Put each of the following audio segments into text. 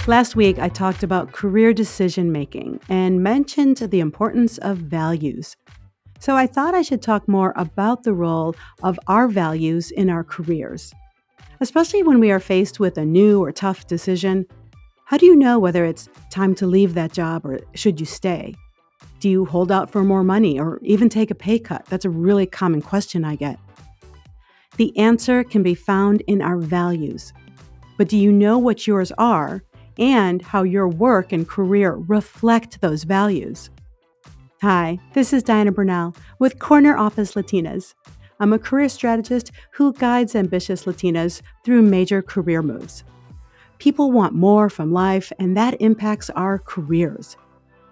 Last week, I talked about career decision making and mentioned the importance of values. So I thought I should talk more about the role of our values in our careers, especially when we are faced with a new or tough decision. How do you know whether it's time to leave that job or should you stay? Do you hold out for more money or even take a pay cut? That's a really common question I get. The answer can be found in our values. But do you know what yours are and how your work and career reflect those values? Hi, this is Diana Bernal with Corner Office Latinas. I'm a career strategist who guides ambitious Latinas through major career moves. People want more from life, and that impacts our careers.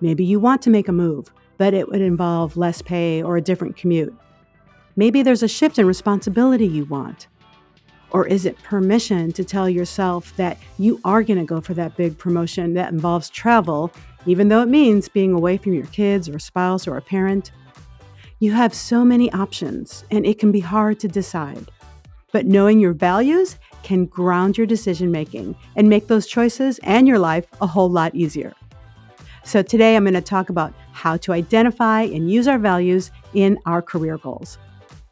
Maybe you want to make a move, but it would involve less pay or a different commute. Maybe there's a shift in responsibility you want. Or is it permission to tell yourself that you are going to go for that big promotion that involves travel, even though it means being away from your kids or spouse or a parent? You have so many options, and it can be hard to decide. But knowing your values can ground your decision making and make those choices and your life a whole lot easier. So today I'm going to talk about how to identify and use our values in our career goals.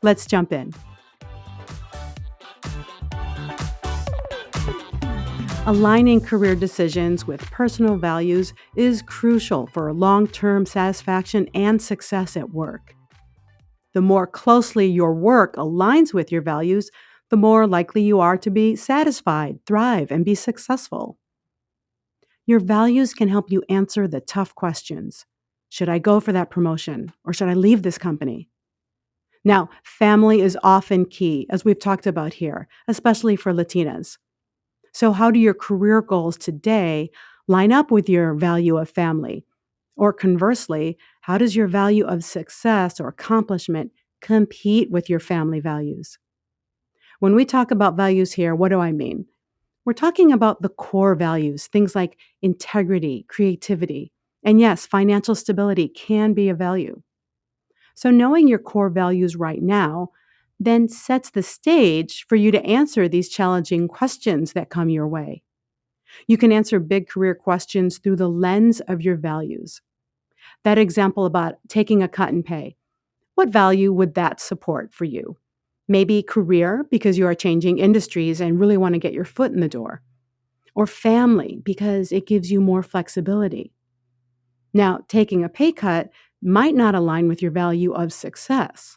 Let's jump in. Aligning career decisions with personal values is crucial for long-term satisfaction and success at work. The more closely your work aligns with your values, the more likely you are to be satisfied, thrive, and be successful. Your values can help you answer the tough questions. Should I go for that promotion, or should I leave this company? Now, family is often key, as we've talked about here, especially for Latinas. So, how do your career goals today line up with your value of family? Or conversely, how does your value of success or accomplishment compete with your family values? When we talk about values here, what do I mean? We're talking about the core values, things like integrity, creativity, and yes, financial stability can be a value. So, knowing your core values right now then sets the stage for you to answer these challenging questions that come your way. You can answer big career questions through the lens of your values. That example about taking a cut in pay, what value would that support for you? Maybe career, because you are changing industries and really want to get your foot in the door. Or family, because it gives you more flexibility. Now, taking a pay cut might not align with your value of success.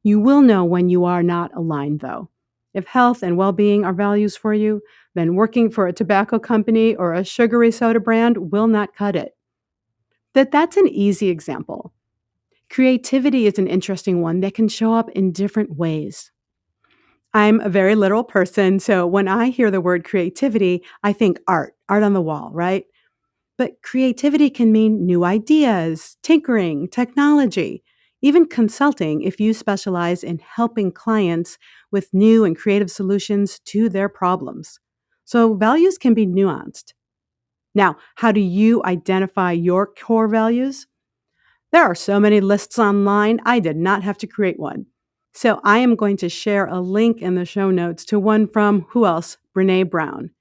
You will know when you are not aligned, though. If health and well-being are values for you, then working for a tobacco company or a sugary soda brand will not cut it. That's an easy example. Creativity is an interesting one that can show up in different ways. I'm a very literal person, so when I hear the word creativity, I think art on the wall, right? But creativity can mean new ideas, tinkering, technology, even consulting if you specialize in helping clients with new and creative solutions to their problems. So values can be nuanced. Now, how do you identify your core values? There are so many lists online, I did not have to create one. So I am going to share a link in the show notes to one from who else? Brene Brown.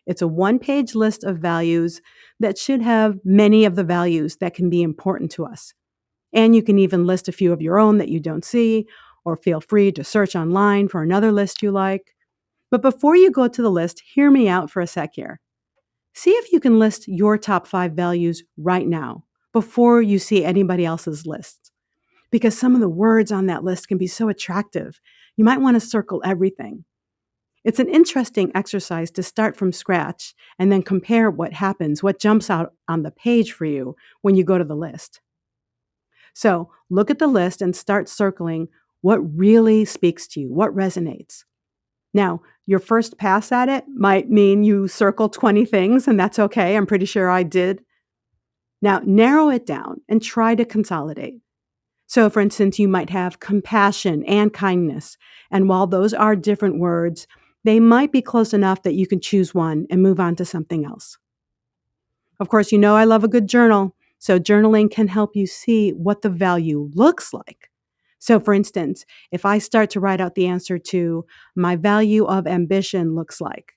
It's a one-page list of values that should have many of the values that can be important to us. And you can even list a few of your own that you don't see, or feel free to search online for another list you like. But before you go to the list, hear me out for a sec here. See if you can list your top 5 values right now before you see anybody else's list. Because some of the words on that list can be so attractive. You might want to circle everything. It's an interesting exercise to start from scratch and then compare what happens, what jumps out on the page for you when you go to the list. So look at the list and start circling what really speaks to you, what resonates. Now, your first pass at it might mean you circle 20 things, and that's okay. I'm pretty sure I did. Now, narrow it down and try to consolidate. So, for instance, you might have compassion and kindness. And while those are different words, they might be close enough that you can choose one and move on to something else. Of course, you know I love a good journal. So journaling can help you see what the value looks like. So, for instance, if I start to write out the answer to my value of ambition looks like,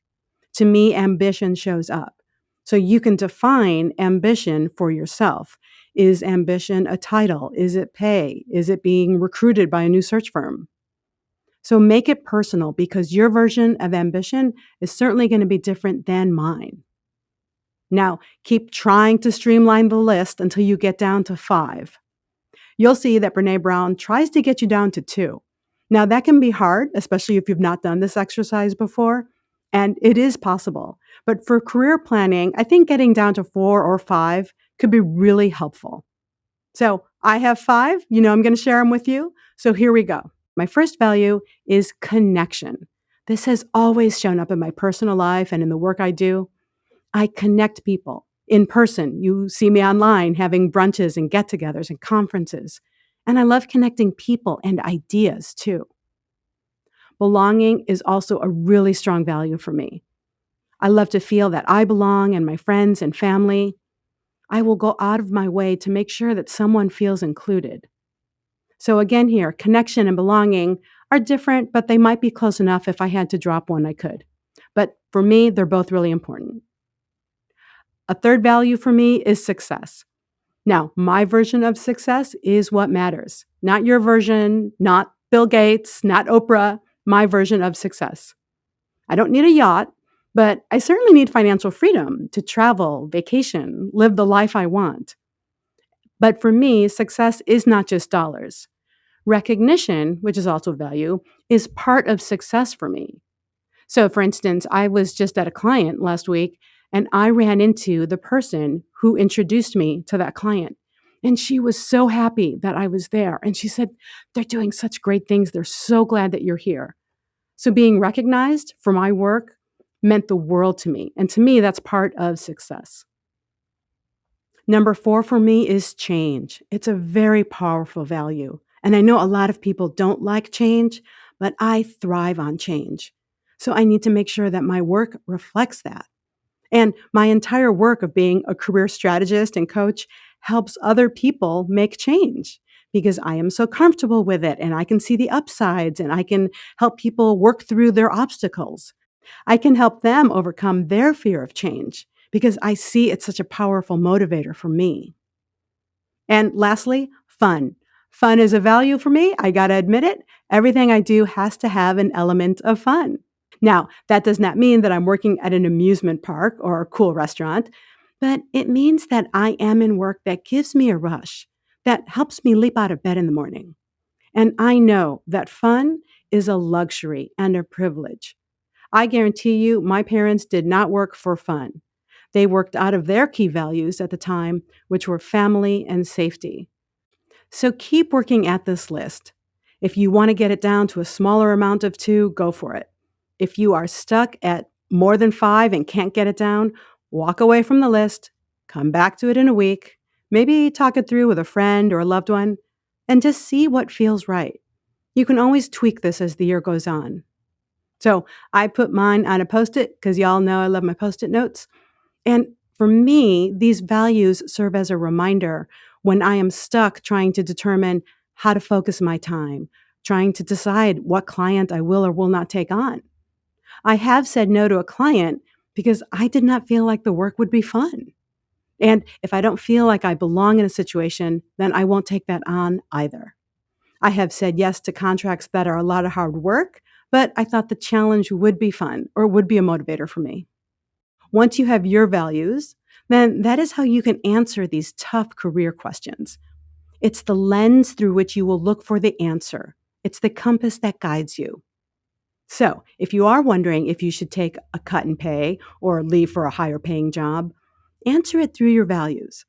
to me, ambition shows up. So you can define ambition for yourself. Is ambition a title? Is it pay? Is it being recruited by a new search firm? So make it personal because your version of ambition is certainly going to be different than mine. Now, keep trying to streamline the list until you get down to 5. You'll see that Brene Brown tries to get you down to 2. Now, that can be hard, especially if you've not done this exercise before, and it is possible. But for career planning, I think getting down to 4 or 5 could be really helpful. So I have 5. I'm going to share them with you. So here we go. My first value is connection. This has always shown up in my personal life and in the work I do. I connect people in person. You see me online having brunches and get togethers and conferences. And I love connecting people and ideas too. Belonging is also a really strong value for me. I love to feel that I belong and my friends and family. I will go out of my way to make sure that someone feels included. So, again, here, connection and belonging are different, but they might be close enough. If I had to drop one, I could. But for me, they're both really important. A third value for me is success. Now, my version of success is what matters, not your version, not Bill Gates, not Oprah, my version of success. I don't need a yacht, but I certainly need financial freedom to travel, vacation, live the life I want. But for me, success is not just dollars. Recognition, which is also value, is part of success for me. So, for instance, I was just at a client last week and I ran into the person who introduced me to that client. And she was so happy that I was there. And she said, they're doing such great things. They're so glad that you're here. So, being recognized for my work meant the world to me. And to me, that's part of success. Number 4 for me is change. It's a very powerful value. And I know a lot of people don't like change, but I thrive on change. So I need to make sure that my work reflects that. And my entire work of being a career strategist and coach helps other people make change because I am so comfortable with it and I can see the upsides and I can help people work through their obstacles. I can help them overcome their fear of change because I see it's such a powerful motivator for me. And lastly, fun. Fun is a value for me. I got to admit it. Everything I do has to have an element of fun. Now, that does not mean that I'm working at an amusement park or a cool restaurant, but it means that I am in work that gives me a rush, that helps me leap out of bed in the morning. And I know that fun is a luxury and a privilege. I guarantee you, my parents did not work for fun. They worked out of their key values at the time, which were family and safety. So keep working at this list. If you want to get it down to a smaller amount of 2, go for it. If you are stuck at more than 5 and can't get it down, walk away from the list, come back to it in a week, maybe talk it through with a friend or a loved one, and just see what feels right. You can always tweak this as the year goes on. So I put mine on a Post-it because y'all know I love my Post-it notes. And for me, these values serve as a reminder when I am stuck trying to determine how to focus my time, trying to decide what client I will or will not take on. I have said no to a client because I did not feel like the work would be fun. And if I don't feel like I belong in a situation, then I won't take that on either. I have said yes to contracts that are a lot of hard work, but I thought the challenge would be fun or would be a motivator for me. Once you have your values, then that is how you can answer these tough career questions. It's the lens through which you will look for the answer. It's the compass that guides you. So, if you are wondering if you should take a cut in pay or leave for a higher paying job, answer it through your values.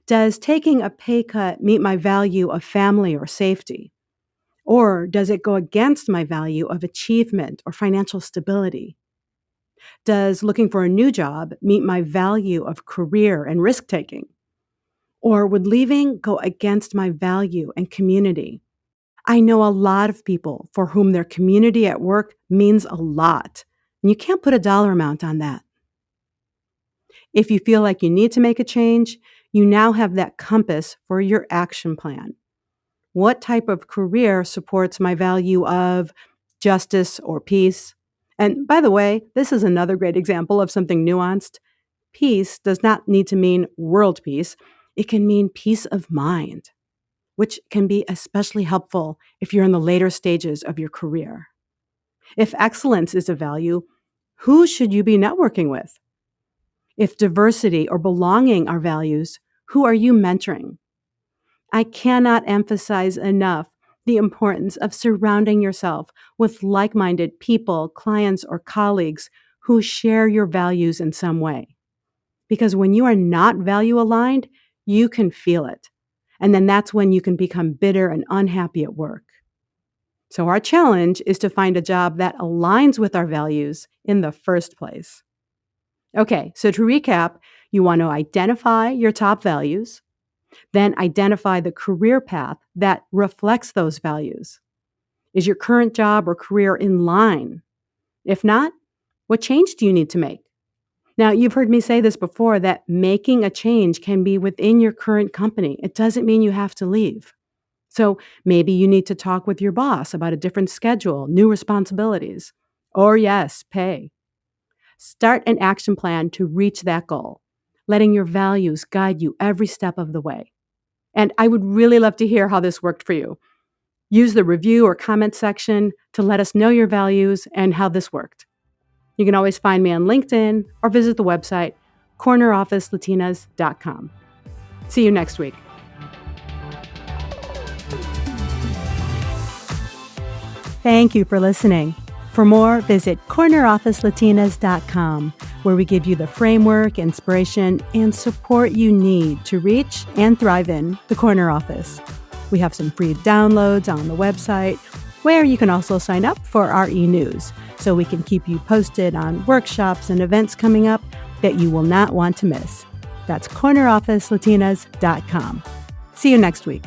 Does taking a pay cut meet my value of family or safety? Or does it go against my value of achievement or financial stability? Does looking for a new job meet my value of career and risk taking? Or would leaving go against my value and community? I know a lot of people for whom their community at work means a lot, and you can't put a dollar amount on that. If you feel like you need to make a change, you now have that compass for your action plan. What type of career supports my value of justice or peace? And by the way, this is another great example of something nuanced. Peace does not need to mean world peace. It can mean peace of mind, which can be especially helpful if you're in the later stages of your career. If excellence is a value, who should you be networking with? If diversity or belonging are values, who are you mentoring? I cannot emphasize enough the importance of surrounding yourself with like minded people, clients, or colleagues who share your values in some way. Because when you are not value aligned, you can feel it. And then that's when you can become bitter and unhappy at work. So, our challenge is to find a job that aligns with our values in the first place. Okay, so to recap, you want to identify your top values, then identify the career path that reflects those values. Is your current job or career in line? If not, what change do you need to make? Now, you've heard me say this before that making a change can be within your current company. It doesn't mean you have to leave. So maybe you need to talk with your boss about a different schedule, new responsibilities, or yes, pay. Start an action plan to reach that goal, letting your values guide you every step of the way. And I would really love to hear how this worked for you. Use the review or comment section to let us know your values and how this worked. You can always find me on LinkedIn or visit the website cornerofficelatinas.com. See you next week. Thank you for listening. For more, visit cornerofficelatinas.com, where we give you the framework, inspiration, and support you need to reach and thrive in the corner office. We have some free downloads on the website, where you can also sign up for our e-news, so we can keep you posted on workshops and events coming up that you will not want to miss. That's cornerofficelatinas.com. See you next week.